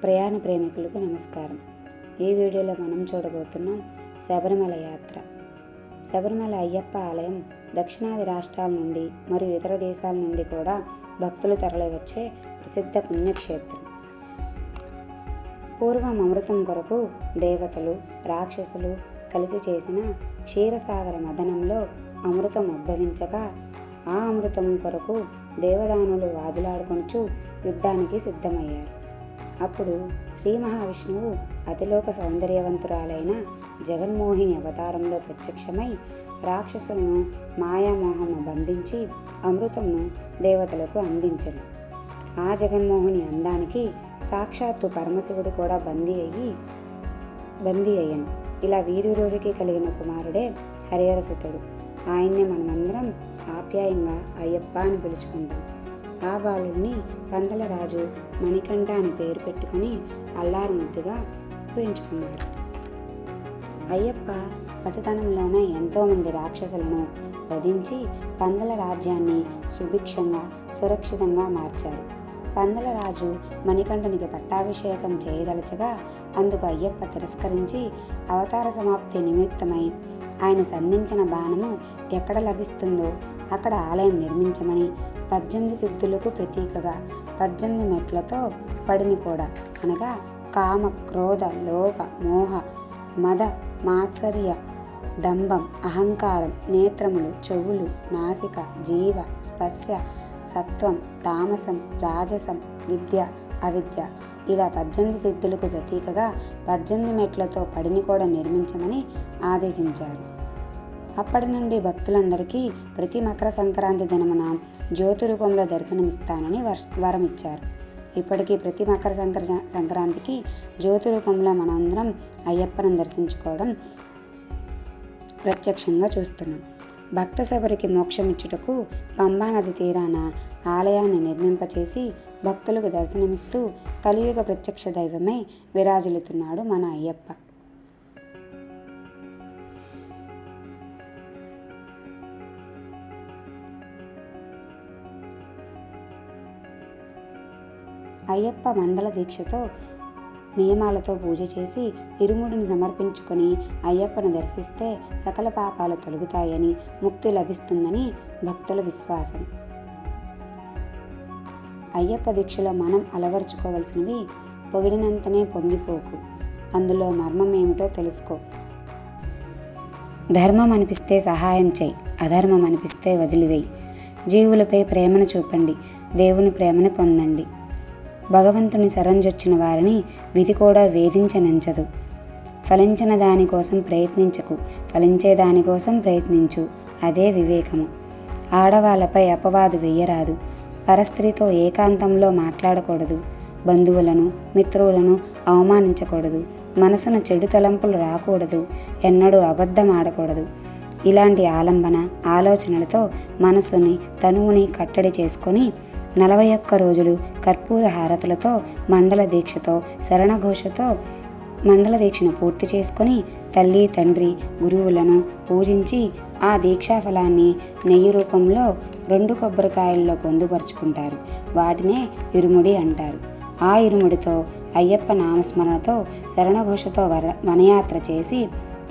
ప్రయాణ ప్రేమికులకు నమస్కారం. ఈ వీడియోలో మనం చూడబోతున్నాం శబరిమల యాత్ర. శబరిమల అయ్యప్ప ఆలయం దక్షిణాది రాష్ట్రాల నుండి మరియు ఇతర దేశాల నుండి కూడా భక్తులు తరలివచ్చే ప్రసిద్ధ పుణ్యక్షేత్రం. పూర్వం అమృతం కొరకు దేవతలు, రాక్షసులు కలిసి చేసిన క్షీరసాగర మథనంలో అమృతం ఉద్భవించగా ఆ అమృతం కొరకు దేవదానులు వాదులాడుకొనుచు యుద్ధానికి సిద్ధమయ్యారు. అప్పుడు శ్రీ మహావిష్ణువు అతిలోక సౌందర్యవంతురాలైన జగన్మోహిని అవతారంలో ప్రత్యక్షమై రాక్షసులను మాయామోహము బంధించి అమృతంను దేవతలకు అందించను. ఆ జగన్మోహిని అందానికి సాక్షాత్తు పరమశివుడు కూడా బందీ అయ్యను. ఇలా వీరిరువురికి కలిగిన కుమారుడే హరిహరసుతుడు. ఆయన్నే మనమందరం ఆప్యాయంగా అయ్యప్ప అని పిలుచుకుంటాం. ఆ బాలుడిని పందలరాజు మణికంఠ అని పేరు పెట్టుకుని అల్లారు ముద్దుగా పెంచుకున్నారు. అయ్యప్ప పసితనంలోనే ఎంతోమంది రాక్షసులను వధించి పందల రాజ్యాన్ని సుభిక్షంగా సురక్షితంగా మార్చారు. పందలరాజు మణికంఠునికి పట్టాభిషేకం చేయదలచగా అందుకు అయ్యప్ప తిరస్కరించి అవతార సమాప్తి నిమిత్తమై ఆయన సంధించిన బాణము ఎక్కడ లభిస్తుందో అక్కడ ఆలయం నిర్మించమని 18 సిద్ధులకు ప్రతీకగా 18 మెట్లతో పడిని కూడా అనగా కామ, క్రోధ, లోభ, మోహ, మద, మాత్సర్య, డంబం, అహంకారం, నేత్రములు, చెవులు, నాసిక, జీవ, స్పర్శ, సత్వం, తామసం, రాజసం, విద్య, అవిద్య ఇలా 18 సిద్ధులకు ప్రతీకగా 18 మెట్లతో పడిని కూడా నిర్మించమని ఆదేశించారు. అప్పటి నుండి భక్తులందరికీ ప్రతి మకర సంక్రాంతి దినమున జ్యోతి రూపంలో దర్శనమిస్తానని వరమిచ్చారు. ఇప్పటికీ ప్రతి మకర సంక్రాంతికి జ్యోతి రూపంలో మనందరం అయ్యప్పను దర్శించుకోవడం ప్రత్యక్షంగా చూస్తున్నాం. భక్త శబరికి మోక్షమిచ్చుటకు పంబా నది తీరాన ఆలయాన్ని నిర్మింపచేసి భక్తులకు దర్శనమిస్తూ కలియుగ ప్రత్యక్ష దైవమై విరాజిల్లుతున్నాడు మన అయ్యప్ప. అయ్యప్ప మండల దీక్షతో నియమాలతో పూజ చేసి ఇరుముడిని సమర్పించుకొని అయ్యప్పను దర్శిస్తే సకల పాపాలు తొలగుతాయని, ముక్తి లభిస్తుందని భక్తుల విశ్వాసం. అయ్యప్ప దీక్షలో మనం అలవర్చుకోవలసినవి: పొగిడినంతనే పొంగిపోకు, అందులో మర్మం ఏమిటో తెలుసుకో, ధర్మం అనిపిస్తే సహాయం చేయి, అధర్మం అనిపిస్తే వదిలివేయి, జీవులపై ప్రేమను చూపండి, దేవుని ప్రేమను పొందండి, భగవంతుని శరణ్జొచ్చిన వారిని విధి కూడా వేధించనంచదు, ఫలించిన దానికోసం ప్రయత్నించకు, ఫలించే దానికోసం ప్రయత్నించు, అదే వివేకము, ఆడవాళ్ళపై అపవాదు వెయ్యరాదు, పరస్త్రీతో ఏకాంతంలో మాట్లాడకూడదు, బంధువులను మిత్రులను అవమానించకూడదు, మనసును చెడు తలంపులు రాకూడదు, ఎన్నడూ అబద్ధం ఆడకూడదు. ఇలాంటి ఆలంబన ఆలోచనలతో మనసుని తనువుని కట్టడి చేసుకొని 41 రోజులు కర్పూర హారతులతో మండల దీక్షతో శరణఘోషతో మండల దీక్షను పూర్తి చేసుకొని తల్లి తండ్రి గురువులను పూజించి ఆ దీక్షా ఫలాన్ని నెయ్యి రూపంలో 2 కొబ్బరికాయల్లో పొందుపరుచుకుంటారు. వాటినే ఇరుముడి అంటారు. ఆ ఇరుముడితో అయ్యప్ప నామస్మరణతో శరణఘోషతో వనయాత్ర చేసి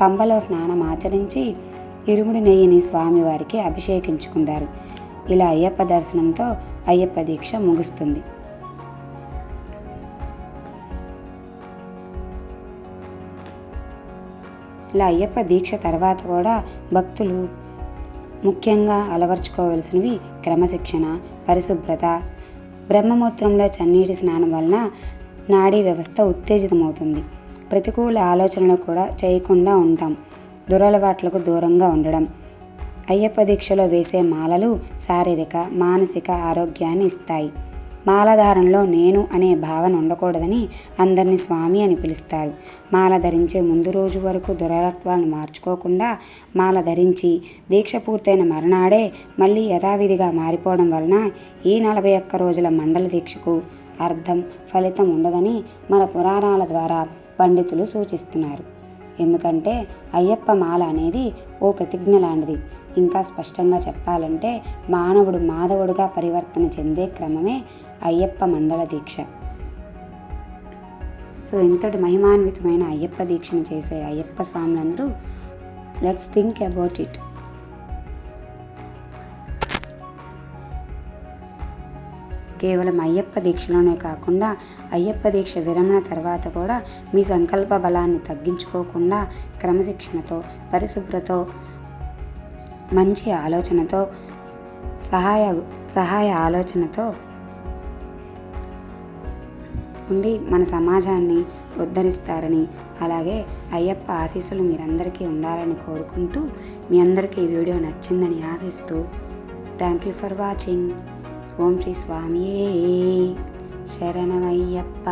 పంబలో స్నానం ఆచరించి ఇరుముడి నెయ్యిని స్వామివారికి అభిషేకించుకుంటారు. ఇలా అయ్యప్ప దర్శనంతో అయ్యప్ప దీక్ష ముగుస్తుంది. ఇలా అయ్యప్ప దీక్ష తర్వాత కూడా భక్తులు ముఖ్యంగా అలవర్చుకోవలసినవి క్రమశిక్షణ, పరిశుభ్రత. బ్రహ్మముహూర్తంలో చన్నీటి స్నానం వలన నాడీ వ్యవస్థ ఉత్తేజితమవుతుంది. ప్రతికూల ఆలోచనలు కూడా చేయకుండా ఉంటాం. దురలవాట్లకు దూరంగా ఉండడం. అయ్యప్ప దీక్షలో వేసే మాలలు శారీరక మానసిక ఆరోగ్యాన్ని ఇస్తాయి. మాలధారణలో నేను అనే భావన ఉండకూడదని అందరినీ స్వామి అని పిలుస్తారు. మాల ధరించే ముందు రోజు వరకు దురలత్వాలను మార్చుకోకుండా మాల ధరించి దీక్ష పూర్తయిన మరునాడే మళ్ళీ యథావిధిగా మారిపోవడం వలన ఈ 41 రోజుల మండల దీక్షకు అర్థం ఫలితం ఉండదని మన పురాణాల ద్వారా పండితులు సూచిస్తున్నారు. ఎందుకంటే అయ్యప్ప మాల అనేది ఓ ప్రతిజ్ఞ లాంటిది. ఇంకా స్పష్టంగా చెప్పాలంటే మానవుడు మాధవుడుగా పరివర్తన చెందే క్రమమే అయ్యప్ప మండల దీక్ష. సో ఇంతటి మహిమాన్వితమైన అయ్యప్ప దీక్షను చేసే అయ్యప్ప స్వాములందరూ లెట్స్ థింక్ అబౌట్ ఇట్. కేవలం అయ్యప్ప దీక్షలోనే కాకుండా అయ్యప్ప దీక్ష విరమణ తర్వాత కూడా మీ సంకల్ప బలాన్ని తగ్గించుకోకుండా క్రమశిక్షణతో, పరిశుభ్రతో, మంచి ఆలోచనతో, సహాయ ఆలోచనతో ఉండి మన సమాజాన్ని ఉద్ధరిస్తారని, అలాగే అయ్యప్ప ఆశీస్సులు మీరందరికీ ఉండాలని కోరుకుంటూ, మీ అందరికీ ఈ వీడియో నచ్చిందని ఆశిస్తూ థ్యాంక్ యూ ఫర్ వాచింగ్. ఓం శ్రీ స్వామియే శరణమయ్యప్ప.